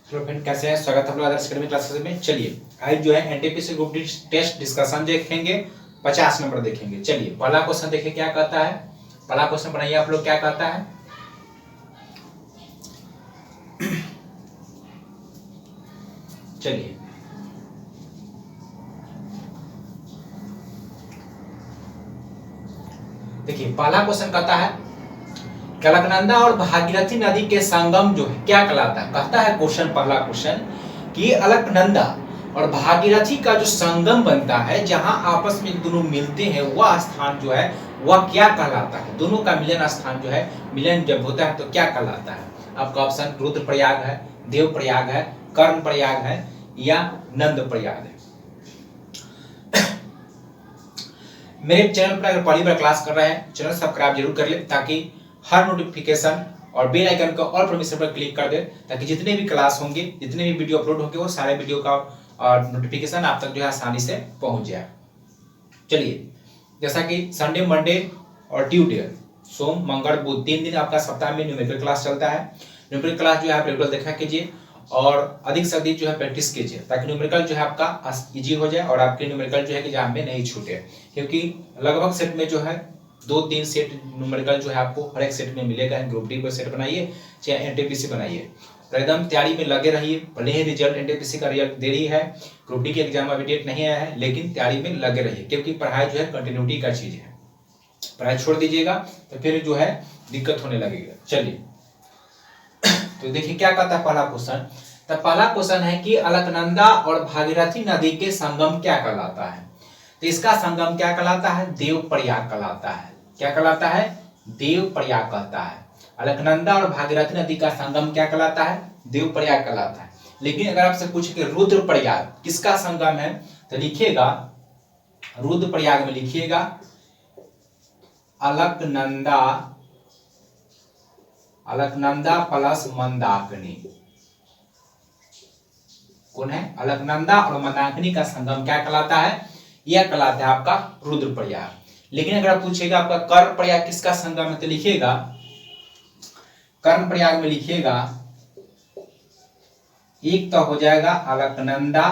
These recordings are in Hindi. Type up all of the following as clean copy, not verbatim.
हेलो फ्रेंड, कैसे हैं? स्वागत है आप लोग आदर्श एकेडमी क्लासेस में। चलिए आज जो है NTPC group D test discussion देखेंगे, 50 नंबर देखेंगे। चलिए पहला क्वेश्चन देखिए क्या कहता है। पहला क्वेश्चन बनाइए आप लोग, क्या कहता है। चलिए देखिए पहला क्वेश्चन कहता है कि अलकनंदा और भागीरथी नदी के संगम जो है क्या कहलाता है। कहता है क्वेश्चन, पहला क्वेश्चन कि अलकनंदा और भागीरथी का जो संगम बनता है, जहां आपस में दोनों मिलते हैं, वह स्थान जो है वह क्या कहलाता है। दोनों का मिलन स्थान जो है, मिलन जब होता है तो क्या कहलाता है। आपका ऑप्शन रुद्रप्रयाग है, देवप्रयाग है, कर्णप्रयाग है या नंदप्रयाग है। मेरे चैनल पर अगर पहली बार क्लास कर रहे हैं, चैनल सब्सक्राइब जरूर कर ले ताकि हर नोटिफिकेशन और बेल आइकन का ऑल परमिशन पर क्लिक कर दे, ताकि जितने भी क्लास होंगे, जितने भी वीडियो अपलोड होंगे, वो सारे वीडियो का नोटिफिकेशन आप तक जो है आसानी से पहुंच जाए। चलिए, जैसा कि संडे, मंडे और ट्यूसडे, सोम, मंगल, बुध 3 दिन आपका सप्ताह में न्यूमेरिकल क्लास चलता है। न्यूमेरिकल क्लास जो है आप रेगुलर देखा कीजिए और अधिक से अधिक जो है प्रैक्टिस कीजिए, ताकि न्यूमेरिकल जो है आपका इजी हो जाए और आपके न्यूमेरिकल जो है कि एग्जाम में नहीं छूटे। क्योंकि लगभग सेट में जो है 2-3 सेट न्यूमेरिकल जो है आपको हर एक सेट में मिलेगा। ग्रुप डी पर सेट बनाइए चाहे एनटीपीसी बनाइए, एकदम तैयारी में लगे रहिए। भले ही रिजल्ट एनटीपीसी का रिजल्ट देरी है, ग्रुप डी के एग्जाम अभी डेट नहीं आया है, लेकिन तैयारी में लगे रहिए, क्योंकि पढ़ाई जो है कंटिन्यूटी का चीज है। पढ़ाई छोड़ दीजिएगा तो फिर जो है दिक्कत होने लगेगा। चलिए तो देखिए क्या कहता है पहला क्वेश्चन। तो पहला क्वेश्चन है कि अलकनंदा और भागीरथी नदी के संगम क्या कहलाता है। तो इसका संगम क्या कहलाता है? देवप्रयाग कहलाता है। क्या कहलाता है? देवप्रयाग कहता है। अलकनंदा और भागीरथी नदी का संगम क्या कहलाता है? देवप्रयाग कहलाता है। लेकिन अगर आपसे पूछे कि रुद्रप्रयाग किसका संगम है, तो लिखिएगा रुद्रप्रयाग में लिखिएगा अलकनंदा प्लस मंदाकिनी। कौन है? अलकनंदा और मंदाकिनी का संगम क्या कहलाता है? यह कहलाता है आपका रुद्रप्रयाग। लेकिन अगर आप पूछेगा आपका कर्णप्रयाग किसका संगम है, तो लिखिएगा कर्णप्रयाग में लिखिएगा एक तो हो जाएगा अलकनंदा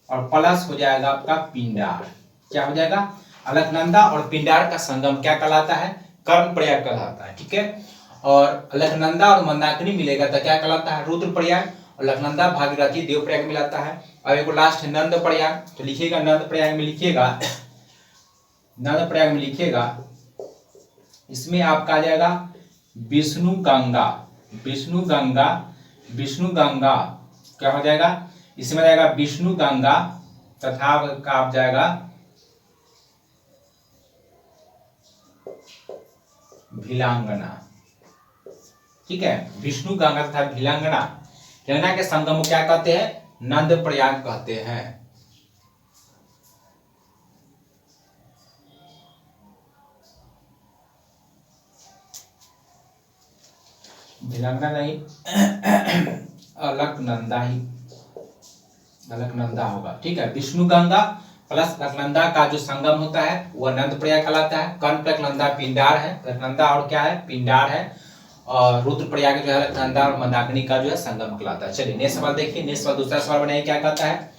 और प्लस हो जाएगा आपका पिंडार। क्या हो जाएगा? अलकनंदा और पिंडार का संगम क्या कहलाता है? कर्णप्रयाग कहलाता है। ठीक है, और अलकनंदा और मंदाकिनी मिलेगा तो क्या कहलाता है? रुद्रप्रयाग। और अलकनंदा भागीरथी देवप्रयाग मिलाता है। अब एक लास्ट है नंदप्रयाग, तो लिखिएगा नंदप्रयाग में लिखिएगा नंदप्रयाग में लिखिएगा इसमें आपका आ जाएगा विष्णु गंगा। विष्णु गंगा, विष्णु गंगा क्या हो जाएगा? इसमें जाएगा विष्णु गंगा तथा का आप जाएगा भिलांगना। ठीक है, विष्णु गंगा तथा भिलांगना, यमुना के संगम को क्या कहते हैं? नंदप्रयाग कहते हैं। भिलांगना नहीं, अलकनंदा ही, अलकनंदा होगा। ठीक है, विष्णु गंगा प्लस अलकनंदा का जो संगम होता है वह नंदप्रयाग कहलाता है। कर्णप्रयाग पिंडार है, अलकनंदा और क्या है? पिंडार है। और रुद्रप्रयाग जो है अलकनंदा और मंदाकिनी का जो है संगम कहलाता है। चलिए नेक्स्ट सवाल देखिए। नेक्स्ट सवाल, दूसरा सवाल बनाइए, क्या कहता है।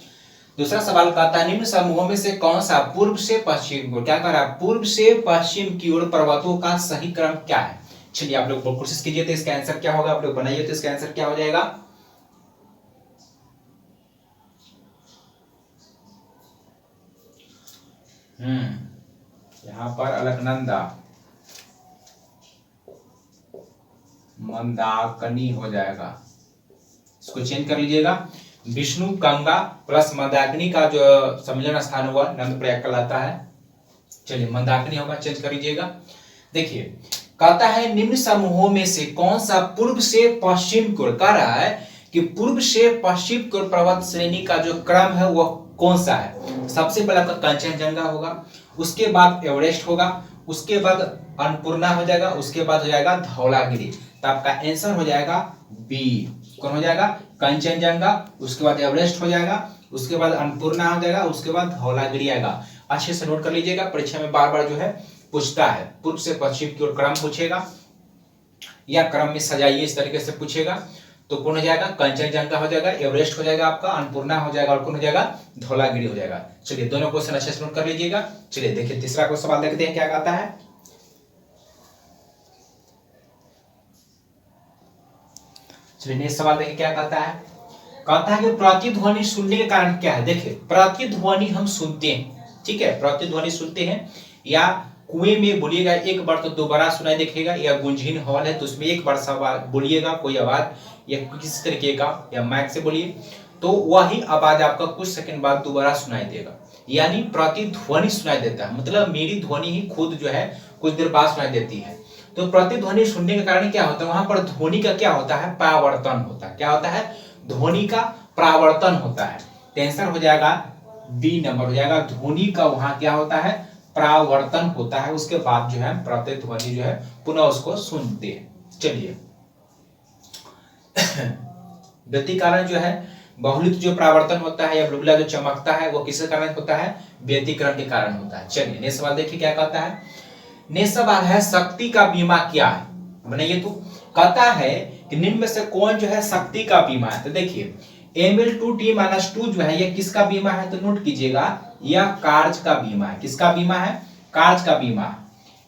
दूसरा सवाल कहता है निम्न समूहों में से कौन सा पूर्व से पश्चिम की ओर, क्या कह रहा है? पूर्व से पश्चिम की ओर पर्वतों का सही क्रम क्या है। चलिए आप लोग कोशिश कीजिए तो इसका आंसर क्या होगा। आप लोग बनाइए तो इसका आंसर क्या हो जाएगा। यहां पर अलकनंदा मंदाकिनी हो जाएगा, इसको चेंज कर लीजिएगा। विष्णु गंगा प्लस मंदाकिनी का जो सम्मिलन स्थान हुआ नंदप्रयाग कहलाता है। चलिए मंदाकिनी होगा, चेंज कर लीजिएगा। देखिए कहता है निम्न समूहों में से कौन सा पूर्व से पश्चिम की ओर, कह रहा है कि पूर्व से पश्चिम की ओर पर्वत श्रेणी का जो क्रम है वह कौन सा है। सबसे पहले आपका कंचनजंगा होगा, उसके बाद एवरेस्ट होगा, उसके बाद अन्नपूर्णा हो जाएगा, उसके बाद हो जाएगा धौलागिरी। तो आपका आंसर हो जाएगा बी। कौन हो जाएगा? कंचनजंगा, उसके बाद एवरेस्ट हो जाएगा, उसके बाद अन्नपूर्णा हो जाएगा, उसके बाद धौलागिरी आएगा। अच्छे से नोट कर लीजिएगा, परीक्षा में बार बार जो है पूछता है। पूर्व से पश्चिम की ओर क्रम पूछेगा या क्रम में सजाइए, इस तरीके से पूछेगा। तो कौन हो जाएगा? कंचनजंगा हो जाएगा, एवरेस्ट हो जाएगा, आपका अन्नपूर्णा हो जाएगा, और कौन हो जाएगा? धौलागिरी हो जाएगा। चलिए दोनों क्वेश्चन अच्छे से नोट कर लीजिएगा। चलिए देखिए तीसरा क्वेश्चन सवाल देखते हैं क्या कहता है। चलिए नेक्स्ट सवाल देखिए क्या कहता है। कहता है कि प्रतिध्वनि सुनने के कारण क्या है। देखिए प्रतिध्वनि हम सुनते हैं, ठीक है, प्रतिध्वनि सुनते हैं, या कुएं में बोलिएगा एक बार तो दोबारा सुनाई देखेगा, या गुंजहीन हॉल है तो उसमें एक बार सवाल बोलिएगा कोई आवाज, या किसी तरीके का, या माइक से बोलिए तो वही आवाज आपका कुछ सेकंड बाद दोबारा सुनाई देगा, यानी प्रतिध्वनि सुनाई देता है। मतलब मेरी ध्वनि ही खुद जो है कुछ देर बाद सुनाई देती है। तो प्रतिध्वनि सुनने के कारण क्या होता है, वहां पर ध्वनि का क्या होता है? परावर्तन होता है। क्या होता है? ध्वनि का परावर्तन होता है। तो आंसर हो जाएगा बी नंबर हो जाएगा। ध्वनि का वहां क्या होता है? परावर्तन होता है। उसके बाद जो है प्रतिध्वनि जो है पुनः उसको सुनते हैं। चलिए व्यतिकरण जो है, बहुलित जो परावर्तन होता है या बुलबुला जो चमकता है वो किसके कारण होता है? व्यतिकरण के कारण होता है। चलिए नेक्स्ट सवाल देखिए क्या कहता है। नेक्स्ट सवाल है शक्ति का बीमा क्या है? बनाइए तो। कहता है कि निम्न में से कौन जो है शक्ति का बीमा है। तो देखिए Ml2T-2 जो है ये किसका बीमा है? तो नोट कीजिएगा यह कार्य का बीमा है। किसका बीमा है? कार्य का बीमा।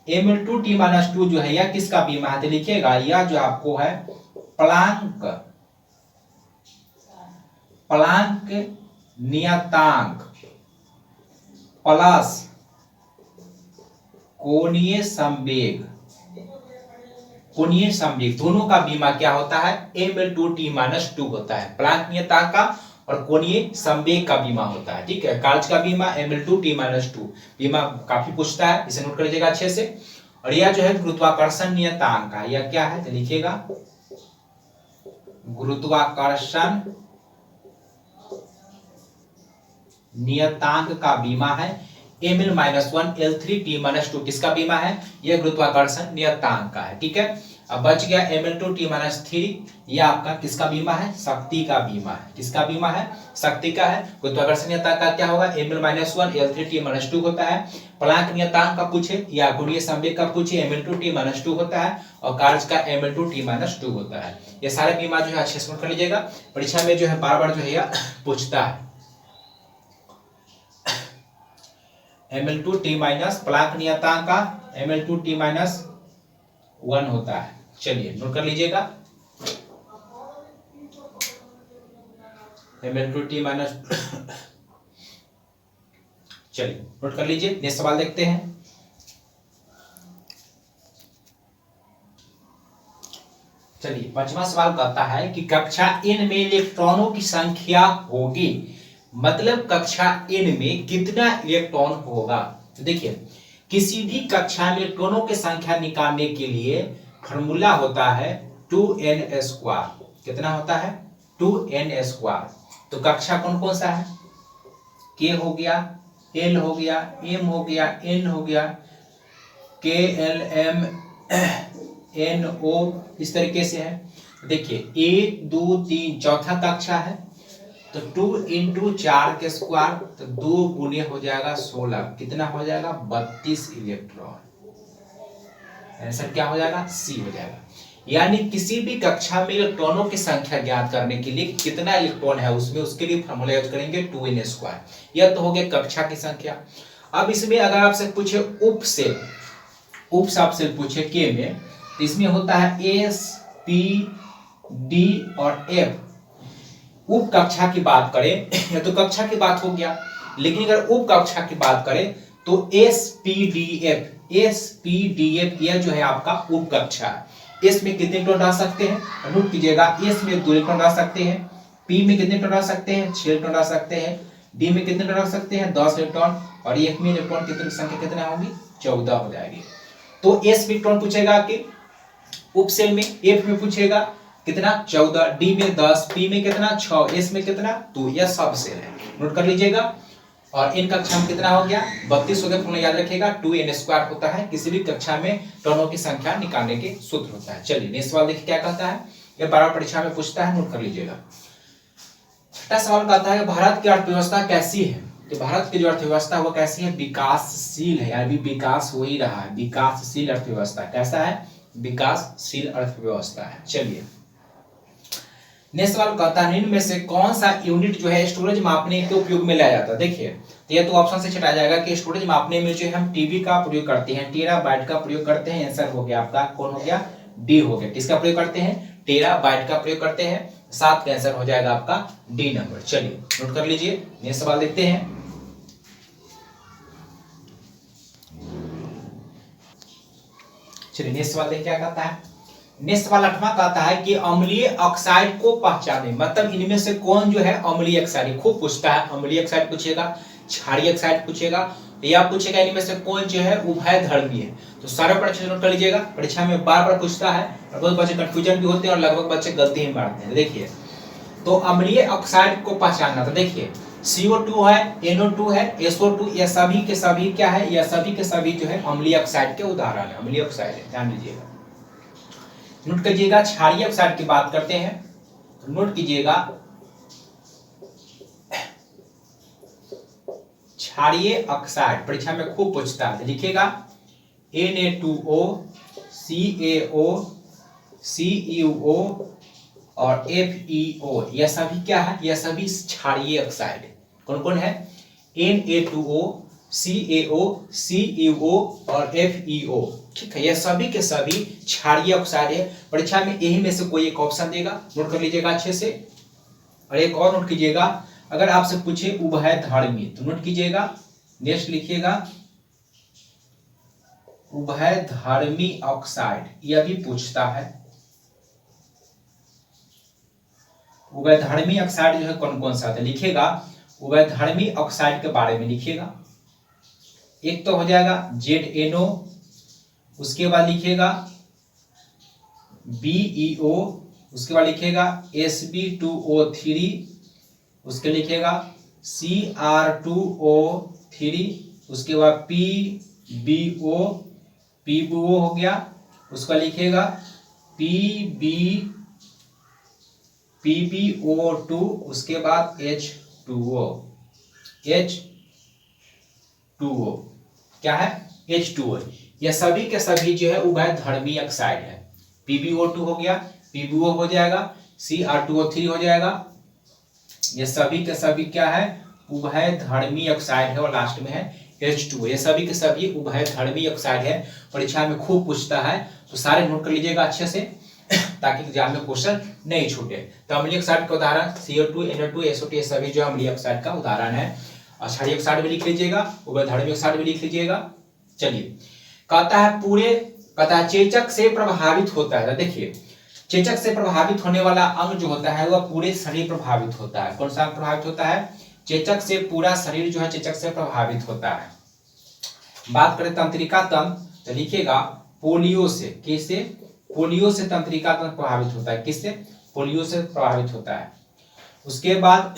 Ml2T-2 जो है यह किसका बीमा है? तो लिखिएगा यह जो आपको है प्लांक नियतांक प्लस कोणीय संवेग दोनों का बीमा क्या होता है? Ml2T-2 होता है। प्लांक नियतांक का और कोणीय संवेग का बीमा होता है। ठीक है, कार्य का बीमा Ml2T-2 बीमा काफी पूछता है, इसे नोट कर लीजिएगा अच्छे से। और यह जो है गुरुत्वाकर्षण नियतांक का, यह क्या है? तो लिखिएगा गुरुत्वाकर्षण नियतांक का बीमा है। Ml-1 L3T-2 किसका बीमा है? यह गुरुत्वाकर्षण नियतांक का है। ठीक है, अब बच गया Ml2T-3, यह आपका किसका बीमा है? शक्ति का बीमा है। किसका बीमा है? शक्ति का है। गुरुत्वाकर्षण नियतांक का क्या होगा? Ml-1 L3T-2 होता है। प्लांक नियतांक का पूछे या कोणीय संवेग का पूछे Ml2T-2 होता है, और कार्य का Ml2T-2 होता है। ये सारे बीमा जो है अच्छे से नोट कर लीजिएगा, परीक्षा में जो है बार बार जो है यह पूछता है। Ml2T- प्लांक नियतांक का Ml2T-1 होता है। चलिए नोट कर लीजिएगा Ml2T- चलिए नोट कर लीजिए। नेक्स्ट सवाल देखते हैं। चलिए पांचवा सवाल कहता है कि कक्षा n में इलेक्ट्रॉनों की संख्या होगी, मतलब कक्षा n में कितना इलेक्ट्रॉन होगा। तो देखिए किसी भी कक्षा में इलेक्ट्रॉनों की संख्या निकालने के लिए फॉर्मूला होता है 2n²। कितना होता है? 2n²। तो कक्षा कौन कौन सा है? k हो गया, l हो गया, m हो गया, n हो गया, k l m n o, इस तरीके से है। देखिए 1 2 3 चौथा कक्षा है, तो 2 × 4 के स्क्वायर, तो 2 गुने हो जाएगा 16। कितना हो जाएगा? 32 इलेक्ट्रॉन। आंसर क्या हो जाएगा? सी हो जाएगा। यानी किसी भी कक्षा में इलेक्ट्रॉनों की संख्या ज्ञात करने के लिए कितना इलेक्ट्रॉन है उसमें, उसके लिए फॉर्मूला यूज करेंगे 2n²। यह तो हो गया कक्षा की संख्या। अब इसमें अगर आपसे पूछे उप से आपसे पूछे के में, तो इसमें होता है S P D और F। उप कक्षा की बात करें या तो कक्षा की बात हो गया, लेकिन अगर उप कक्षा की बात करें तो SPDF यह जो है आपका उप कक्षा है। S में कितने इलेक्ट्रॉन डाल सकते हैं? नोट कीजिएगा, S में 2 इलेक्ट्रॉन डाल सकते हैं, P में कितने इलेक्ट्रॉन डाल सकते हैं? 6 इलेक्ट्रॉन डाल सकते हैं, D में कितने डाल सकते हैं? 10 इलेक्ट्रॉन, और F में इलेक्ट्रॉन की संख्या कितना होगी? 14 हो जाएगी। तो S में इलेक्ट्रॉन पूछेगा कि उप सेल में, F में पूछेगा कितना? 14, D में 10, P में कितना? 6, S में कितना? 2। यह सब सेल है, नोट कर लीजिएगा। और इन कक्षा में कितना हो गया? 32 हो गया। फॉर्मूला याद रखिएगा 2n² होता है, किसी भी कक्षा में इलेक्ट्रॉनों की संख्या निकालने के सूत्र होता है। चलिए नेक्स्ट सवाल देखिए क्या कहता है, यह बार परीक्षा में पूछता है, नोट कर लीजिएगा। छठा सवाल कहता है भारत की अर्थव्यवस्था कैसी है। तो भारत की जो अर्थव्यवस्था वो कैसी है? विकासशील है, यानी विकास हो ही रहा है। विकासशील अर्थव्यवस्था कैसा है? विकासशील अर्थव्यवस्था है। चलिए नेक्स्ट सवाल कहता है निम्न में से कौन सा यूनिट जो है स्टोरेज मापने के उपयोग में लाया जाता है। देखिए तो ये तो ऑप्शन से छटा जाएगा कि स्टोरेज मापने में जो है हम टीबी का प्रयोग करते हैं, टेराबाइट का प्रयोग करते हैं। आंसर हो गया आपका, कौन हो गया, डी हो गया। किसका प्रयोग करते हैं, टेराबाइट का प्रयोग करते हैं। 7 का आंसर हो जाएगा आपका डी नंबर। चलिए नोट कर लीजिए, नेक्स्ट सवाल देखते हैं। चलिए नेक्स्ट सवाल देखिए क्या कहता है। नेक्स्ट सवाल 8वां कहता है कि अम्लीय ऑक्साइड को पहचाने, मतलब इनमें से कौन जो है अम्लीय ऑक्साइड, खूब पूछता है। अम्लीय ऑक्साइड पूछेगा, क्षारीय ऑक्साइड पूछेगा, या पूछेगा इनमें से कौन जो है उभयधर्मी है। तो सारे परीक्षा नोट कर लीजिएगा, परीक्षा में बार बार पूछता है और बहुत बच्चे कंफ्यूजन भी होते हैं और लगभग बच्चे गलती ही मारते हैं। देखिए तो अम्लीय ऑक्साइड को पहचानना, तो देखिए CO2 है, NO2 है, SO2, ये सभी के सभी क्या है, ये सभी के सभी जो है अम्लीय ऑक्साइड के उदाहरण है, अम्लीय ऑक्साइड है, ध्यान दीजिएगा। नोट कीजिएगा क्षारीय ऑक्साइड की बात करते हैं तो नोट कीजिएगा क्षारीय ऑक्साइड परीक्षा में खूब पूछता है, लिखिएगा Na2O, CaO, CuO और FeO, यह सभी क्या है, यह सभी क्षारीय ऑक्साइड है। कौन कौन है, Na2O, CaO, CuO और FeO, ठीक है, यह सभी के सभी क्षारीय ऑक्साइड है। परीक्षा में यही में से कोई एक ऑप्शन देगा, नोट कर लीजिएगा अच्छे से। और एक और नोट कीजिएगा, अगर आपसे पूछे उभयधर्मी तो नोट कीजिएगा, नेक्स्ट लिखिएगा उभयधर्मी ऑक्साइड, यह भी पूछता है। उभयधर्मी ऑक्साइड जो है कौन कौन सा था, लिखिएगा उभयधर्मी ऑक्साइड के बारे में लिखिएगा। एक तो हो जाएगा ZNO, उसके बाद लिखिएगा BeO, उसके बाद लिखिएगा Sb2O3, उसके लिखिएगा Cr2O3, उसके बाद PbO हो गया, उसका लिखिएगा PbO2, उसके बाद H2O, क्या है, H2O। यह सभी के सभी जो है उभयधर्मी ऑक्साइड है। PbO2 हो गया, PbO हो जाएगा, Cr2O3 हो जाएगा, ये सभी के सभी क्या है, उभयधर्मी ऑक्साइड है। और लास्ट में है H2O, ये सभी के सभी उभयधर्मी ऑक्साइड है। परीक्षा में खूब पूछता है, तो सारे नोट कर लीजिएगा अच्छे से ताकि एग्जाम में क्वेश्चन नहीं छूटे। तो अम्लीय ऑक्साइड का उदाहरण CO2, NO2, SO2, ये सभी जो अम्लीय ऑक्साइड का उदाहरण है। और क्षारीय ऑक्साइड भी लिख लीजिएगा, उभयधर्मी ऑक्साइड भी लिख लीजिएगा। चलिए कहता है चेचक से प्रभावित होता है। देखिए चेचक से प्रभावित होने वाला अंग जो होता है वह पूरे शरीर प्रभावित होता है। कौन सा प्रभावित होता है, चेचक से पूरा शरीर जो है चेचक से प्रभावित होता है। बात करें तंत्रिका तंत्र तो लिखिएगा पोलियो से, किससे, पोलियो से तंत्रिका तंत्र प्रभावित होता है। किससे, पोलियो से प्रभावित होता है। उसके बाद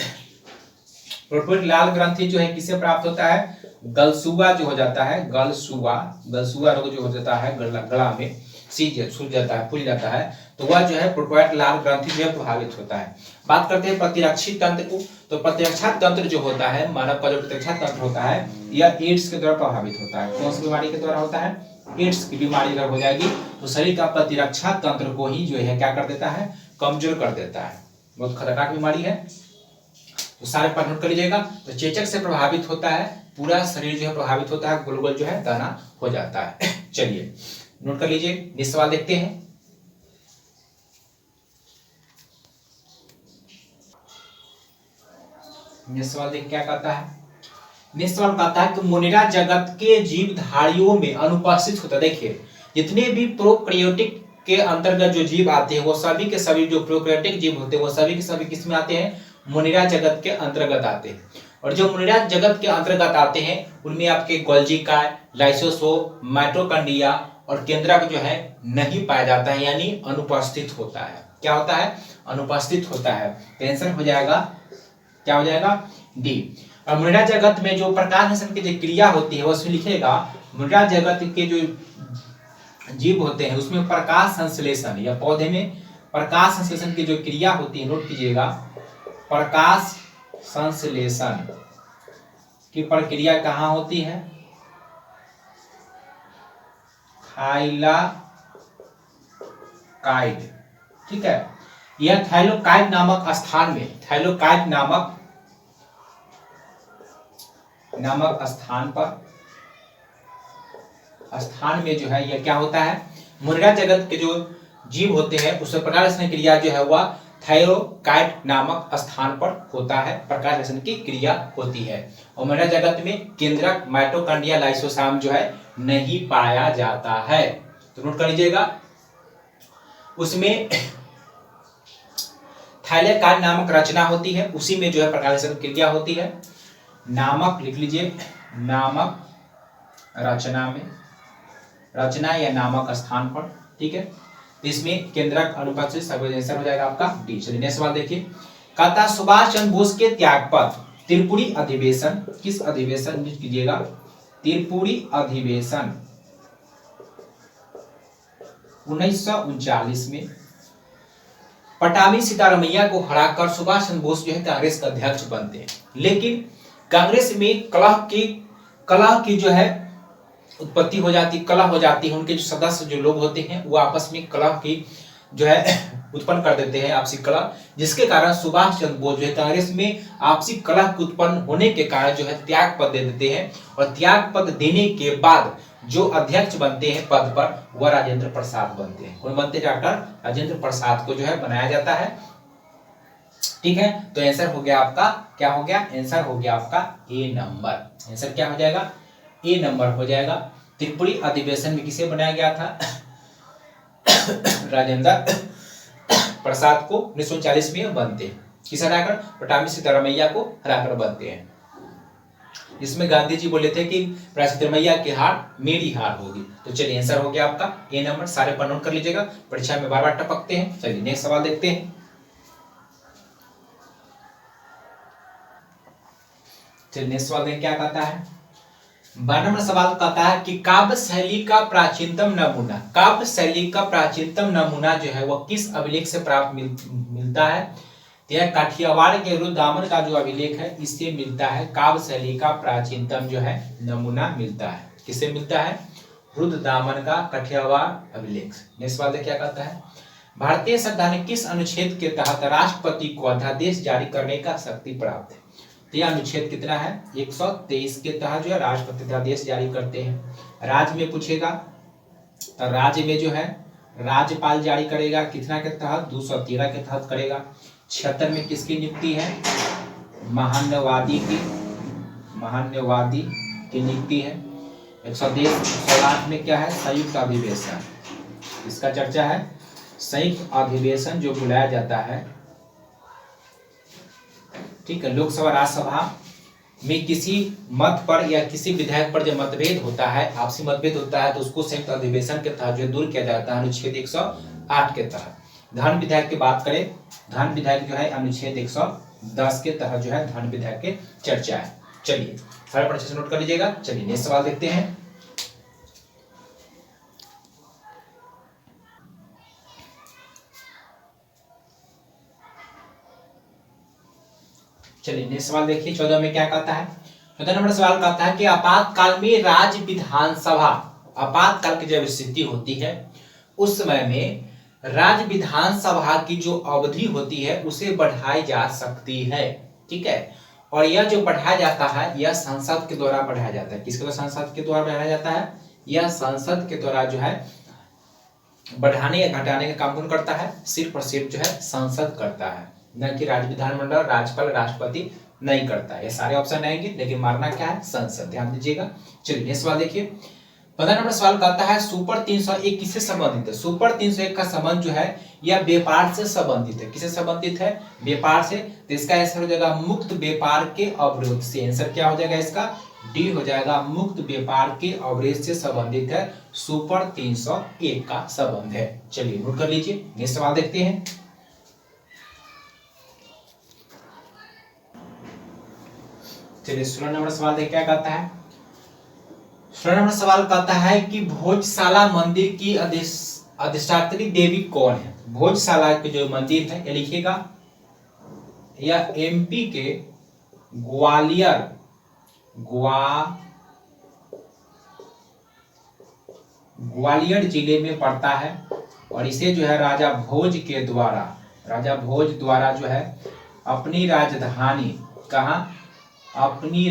प्रोटोइड लाल ग्रंथि जो है किससे प्राप्त होता है, गलसुआ जो हो जाता है, गलसुआ रोग जो हो जाता है गला में सूज जाता है, फूल जाता है, तो वह जो है प्रोटोइड लाल ग्रंथि जो है प्रभावित होता है। बात करते हैं प्रतिरक्षी तंत्र को, तो प्रतिरक्षा तंत्र जो होता है, मानव का जो प्रतिरक्षा तंत्र होता है, यह एड्स के द्वारा प्रभावित होता है। कौन सी बीमारी के द्वारा होता है, एड्स की बीमारी अगर हो जाएगी तो शरीर का प्रतिरक्षा तंत्र को ही जो है क्या कर देता है, कमजोर कर देता है। बहुत खतरनाक बीमारी है, तो सारे पर नोट कर लीजिएगा। तो चेचक से प्रभावित होता है, पूरा शरीर जो है प्रभावित होता है, गोल गोल जो है दाना हो जाता है। चलिए नोट कर लीजिए, नेक्स्ट सवाल देखते हैं। नेक्स्ट सवाल देख क्या कहता है, नेक्स्ट सवाल कहता है कि मोनिरा जगत के जीवधारियों में अनुपस्थित होता है। देखिए जितने भी प्रोकैरियोटिक के अंतर्गत जो जीव आते हैं वो सभी के सभी जो प्रोकैरियोटिक जीव होते हैं वो सभी के सभी किस में आते हैं, मोनिरा जगत के अंतर्गत आते हैं। और जो मोनिरा जगत के अंतर्गत आते हैं उनमें आपके गोल्जी काय, लाइसोसोम, माइटोकॉन्ड्रिया और केंद्रक जो है नहीं पाया जाता है, यानी अनुपस्थित होता है। क्या होता है, अनुपस्थित होता है। आंसर हो जाएगा, क्या हो जाएगा, डी। और मोनिरा जगत में जो प्रकाश संश्लेषण की जो क्रिया होती है वो उसमें लिखेगा, मोनिरा जगत के जो जीव होते हैं उसमें प्रकाश संश्लेषण या पौधे में प्रकाश संश्लेषण की जो क्रिया होती है, नोट कीजिएगा, प्रकाश संश्लेषण की प्रक्रिया कहाँ होती है, थाइलाकाइड, ठीक है। यह थाइलोकाइड नामक स्थान में, थाइलोकाइड नामक स्थान में जो है यह क्या होता है, मुर्गा जगत के जो जीव होते हैं उसमें प्रकाश क्रिया जो है वह थाइरोकाइड नामक स्थान पर होता है, प्रकाश संश्लेषण की क्रिया होती है। और मुर्गा जगत में केंद्रक माइटोकॉन्ड्रिया लाइसोसोम जो है नहीं पाया जाता है। तो नोट कर लीजिएगा, उसमें थाइलेकाइड नामक रचना होती है, उसी में जो है प्रकाश संश्लेषण क्रिया होती है। नामक लिख लीजिए, नामक रचना में, रचना या नामक स्थान पर, ठीक है। तो इसमें केंद्रक अनुपस्थित, सब आंसर हो जाएगा आपका डी। चलिए नेक्स्ट सवाल देखिए, कहता सुभाष चंद्र बोस के त्यागपत्र त्रिपुरी अधिवेशन, किस अधिवेशन में कीजिएगा, त्रिपुरी अधिवेशन 1939 में पटाभी सीतारमैया को हराकर सुभाष चंद्र बोस जो है कांग्रेस का अध्यक्ष बनते हैं। लेकिन कांग्रेस में कलह की जो है उत्पत्ति हो जाती, कलह हो जाती है। उनके जो सदस्य जो लोग होते हैं वो आपस में कलह की जो है उत्पन्न कर देते हैं, आपसी कलह, जिसके कारण सुभाष चंद्र बोस जो है कांग्रेस में आपसी कलह के उत्पन्न होने के कारण जो है त्याग पद दे देते हैं। और त्याग पद देने के बाद जो अध्यक्ष बनते हैं पद पर वह राजेंद्र प्रसाद बनते हैं। कौन बनते हैं? डॉक्टर राजेंद्र प्रसाद को जो है बनाया जाता है, ठीक है। तो आंसर हो गया आपका, क्या हो गया? आंसर हो गया आपका ए नंबर। आंसर क्या हो जाएगा? ए नंबर हो जाएगा। त्रिपुरी अधिवेशन में किसे बनाया गया था? राजेंद्र प्रसाद को 1940 में बनते हैं। किसे हराकर? पटाभी सीतारमैया को हराकर बनते हैं। इसमें गांधी जी बोले थे कि सीतारमैया की हार मेरी हार होगी। तो चलिए आंसर हो गया आपका ए नंबर। सारे पर नोट कर लीजिएगा, परीक्षा में बार बार टपकते हैं। चलिए नेक्स्ट सवाल देखते हैं। चलिए नेक्स्ट सवाल देखें क्या कहता है। 12 नंबर सवाल कहता है कि काव्य शैली का प्राचीनतम नमूना, काव्य शैली का प्राचीनतम नमूना जो है वह किस अभिलेख से प्राप्त मिलता है? यह काठियावाड़ के रुद्रदामन का जो अभिलेख है इससे मिलता है। काव्य शैली का प्राचीनतम जो है नमूना मिलता है, किससे मिलता है? रुद्रदामन का काठियावाड़ अभिलेख। नेक्स्ट सवाल क्या कहता है, भारतीय संविधान किस अनुच्छेद के तहत राष्ट्रपति को अध्यादेश जारी करने का शक्ति प्राप्त है? तो यह अनुच्छेद कितना है? 123 के तहत जो है राष्ट्रपति अध्यादेश जारी करते हैं। राज्य में पूछेगा तो राज्य में जो है राज्यपाल जारी करेगा, कितना के तहत? 213 के तहत करेगा। 76 में किसकी नियुक्ति है? महान्यवादी की नियुक्ति है। 108 में क्या है? संयुक्त अधिवेशन, इसका चर्चा है। संयुक्त अधिवेशन जो बुलाया जाता है, ठीक है, लोकसभा राज्यसभा में किसी मत पर या किसी विधायक पर जब मतभेद होता है, आपसी मतभेद होता है, तो उसको संयुक्त अधिवेशन के तहत जो दूर किया जाता है अनुच्छेद 108 के तहत। धन विधायक की बात करें, धन विधायक जो है अनुच्छेद 110 के तहत जो है धन विधायक के चर्चा है। चलिए सारे अच्छे से नोट कर लीजिएगा। चलिए नेक्स्ट सवाल देखते हैं। चलिए नेक्स्ट सवाल देखिए। 14 में क्या कहता है? 14 नंबर सवाल कहता है कि आपातकाल में राज्य विधानसभा, आपातकाल की जब स्थिति होती है उस समय में राज्य विधानसभा की जो अवधि होती है उसे बढ़ाई जा सकती है, ठीक है। और यह जो बढ़ाया जाता है यह संसद के द्वारा बढ़ाया जाता है। किसके द्वारा? संसद के द्वारा बढ़ाया जाता है। यह संसद के द्वारा जो है बढ़ाने या घटाने का काम कौन करता है? सिर्फ और सिर्फ जो है संसद करता है, न कि राज्य विधानमंडल, राज्यपाल, राष्ट्रपति नहीं करता है। ये सारे ऑप्शन आएंगे, लेकिन मारना क्या है? संसद। ध्यान दीजिएगा। चलिए नेक्स्ट सवाल देखिए। 15 नंबर सवाल कहता है सुपर 301 किससे संबंधित है? सुपर 301 का संबंध जो है यह व्यापार से संबंधित है। किससे संबंधित है? व्यापार से। तो इसका आंसर हो जाएगा मुक्त व्यापार के अवरोध से। आंसर क्या हो जाएगा इसका? डी हो जाएगा। मुक्त व्यापार के अवरोध से संबंधित है सुपर 301 का संबंध है। चलिए नोट कर लीजिए। नेक्स्ट सवाल देखते हैं। चलिए 16 नंबर सवाल देख क्या कहता है। 16 नंबर सवाल कहता है कि भोजशाला मंदिर की अधिष्ठात्री देवी कौन है? भोजशाला के जो मंदिर है, ये लिखिएगा, यह एमपी के ग्वालियर जिले में पड़ता है। और इसे जो है राजा भोज के द्वारा राजा भोज द्वारा जो है अपनी राजधानी कहाँ, अपनी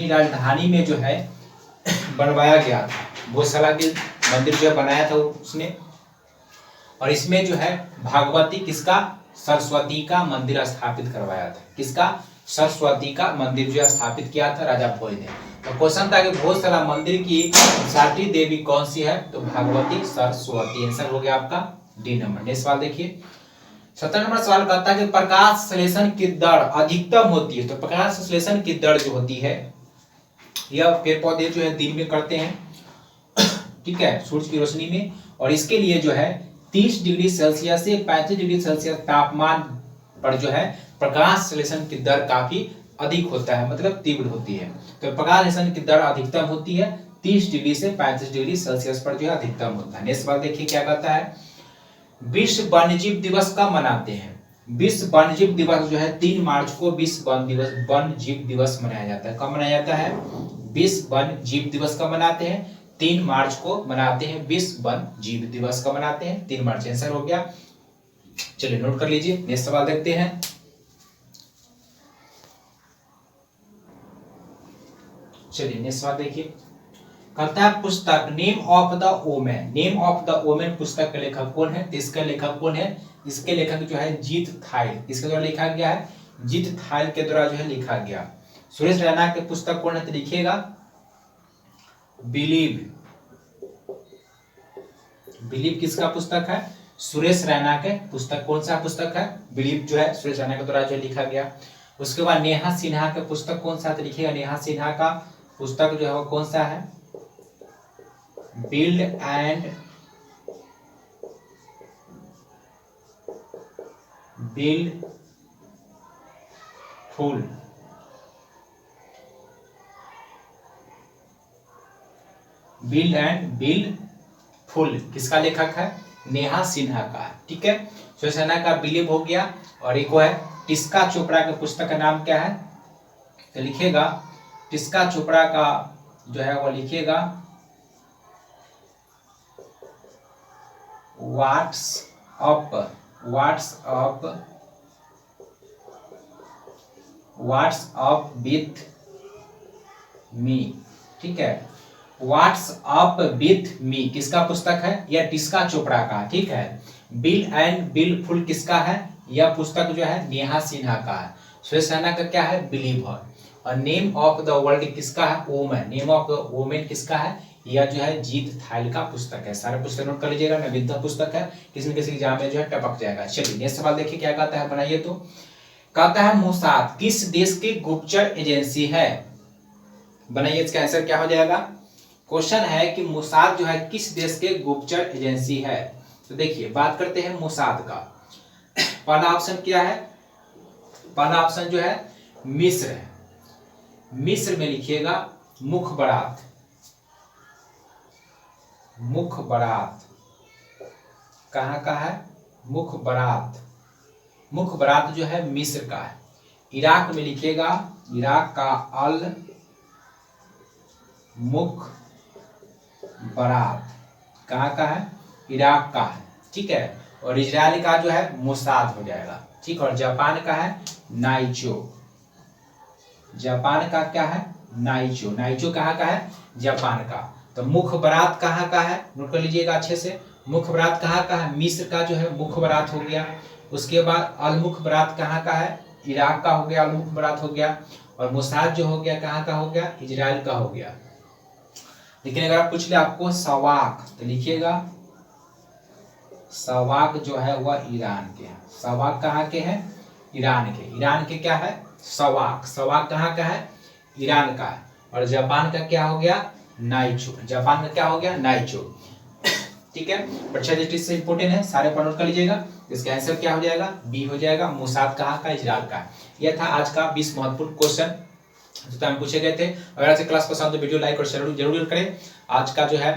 राजधानी में जो है बनवाया गया था। भोजशाला के मंदिर जो है बनाया था उसने, और इसमें जो है भागवती किसका, सरस्वती का मंदिर स्थापित करवाया था। किसका, सरस्वती का मंदिर जो स्थापित किया था राजा भोज ने। तो क्वेश्चन था कि भोजशाला मंदिर की साटी देवी कौन सी है, तो भागवती सरस्वती। आंसर हो गया आपका डी नंबर। नेक्स्ट सवाल देखिए 17 नंबर सवाल कहता है कि प्रकाश संश्लेषण की दर अधिकतम होती है। तो प्रकाश संश्लेषण की दर जो होती है, यह पेड़ पौधे जो है दिन में करते हैं, ठीक है, सूरज की रोशनी में, और इसके लिए जो है 30 डिग्री सेल्सियस से 35 डिग्री सेल्सियस तापमान पर जो है प्रकाश संश्लेषण की दर काफी अधिक होता है, मतलब तीव्र होती है। तो प्रकाश संश्लेषण की दर अधिकतम होती है 30 डिग्री से 35 डिग्री सेल्सियस पर जो है अधिकतम होता है। नेक्स्ट सवाल देखिए क्या कहता है, विश्व वन्यजीव दिवस कब मनाते हैं। विश्व वन्यजीव दिवस जो है 3 मार्च को विश्व वन्यजीव दिवस मनाया जाता है। कब मनाया जाता है, विश्व वन्यजीव दिवस कब मनाते हैं, 3 मार्च को मनाते हैं। विश्व वन्यजीव दिवस कब मनाते हैं, 3 मार्च। आंसर हो गया, चलिए नोट कर लीजिए। नेक्स्ट सवाल देखते हैं, चलिए नेक्स्ट सवाल देखिए, कहता है पुस्तक name of the women. Name of the women पुस्तक का लेखक कौन है, तो इसका लेखक कौन है, इसके लेखक जो है जीत थाइल, इसके द्वारा लिखा गया है, जीत थाइल के द्वारा जो है लिखा गया। सुरेश रैना के पुस्तक कौन है, तो लिखिएगा बिलीव। बिलीव किसका पुस्तक है, सुरेश रैना के पुस्तक। कौन सा पुस्तक है, बिलीव जो है सुरेश रैना के द्वारा जो लिखा गया। उसके बाद नेहा सिन्हा के पुस्तक कौन सा, तो लिखिएगा नेहा सिन्हा का पुस्तक जो है वो कौन सा है, build and full. Build and build full किसका लेखक है, नेहा सिन्हा का, ठीक है। सुरेश का बिलीव हो गया, और एक है टिस्का चोपड़ा के पुस्तक का नाम क्या है, तो लिखिएगा टिस्का चोपड़ा का जो है वो लिखिएगा व्हाट्सअप विथ मी, ठीक है। व्हाट्सअप विथ मी किसका पुस्तक है, यह टिस्का चोपड़ा का, ठीक है। बिल एंड बिल फुल किसका है, यह पुस्तक जो है नेहा सिन्हा का है। सुरेश रैना का क्या है, बिलीवर। और नेम ऑफ द वर्ल्ड किसका है, women. Name of the women किसका है, यह जो है जीत थाइल का पुस्तक है। सारे पुस्तक नोट कर लीजिएगा, नवीनतम पुस्तक है, किसी न किसी एग्जाम में जो है टपक जाएगा। चलिए नेक्स्ट सवाल देखिए क्या कहता है, बनाइए। तो कहता है मोसाद किस देश की गुप्तचर एजेंसी है, बनाइए। इसका आंसर क्या हो जाएगा, क्वेश्चन है कि मोसाद जो है किस देश के गुप्तचर एजेंसी है। तो देखिए बात करते हैं मोसाद का। पहला ऑप्शन क्या है, पहला ऑप्शन जो है मिस्र है। मिस्र में लिखिएगा मुखबरात। मुखबरात कहाँ का है, मुखबरात। मुखबरात जो है मिस्र का है। इराक में लिखिएगा इराक का अल मुखबरात कहाँ का है, इराक का है, ठीक है। और इजराइल का जो है मोसाद हो जाएगा, ठीक। और जापान का है नाइचो। जापान का क्या है, नाइचो। नाइचो कहाँ का है, जापान का। तो मुखबरात कहाँ का है, नोट कर लीजिएगा अच्छे से। मुखबरात कहाँ का है, मिस्र का जो है मुखबरात हो गया। उसके बाद अल मुखबरात कहाँ का है, इराक का हो गया, अल मुखबरात हो गया। और मोसाद जो हो गया कहाँ का हो गया, इजराइल का हो गया। लेकिन अगर आप पूछ ले आपको सवाक, तो लिखिएगा सवाक जो है वह ईरान के हैं। सवाक कहाँ के हैं, ईरान के। ईरान के क्या है, सवाक। सवाक कहाँ का है, ईरान का है। और जापान का क्या हो गया, नाइचो। जापान का क्या हो गया, नाइचो, ठीक है। परीक्षा दृष्टि से इंपोर्टेंट है, सारे पर नोट कर लीजिएगा। इसका आंसर क्या हो जाएगा, बी हो जाएगा। मोसाद कहाँ का, इजराइल का। यह था आज का 20 महत्वपूर्ण क्वेश्चन जो पूछे गए थे। अगर आज क्लास पसंद तो वीडियो लाइक और शेयर जरूर करें। आज का जो है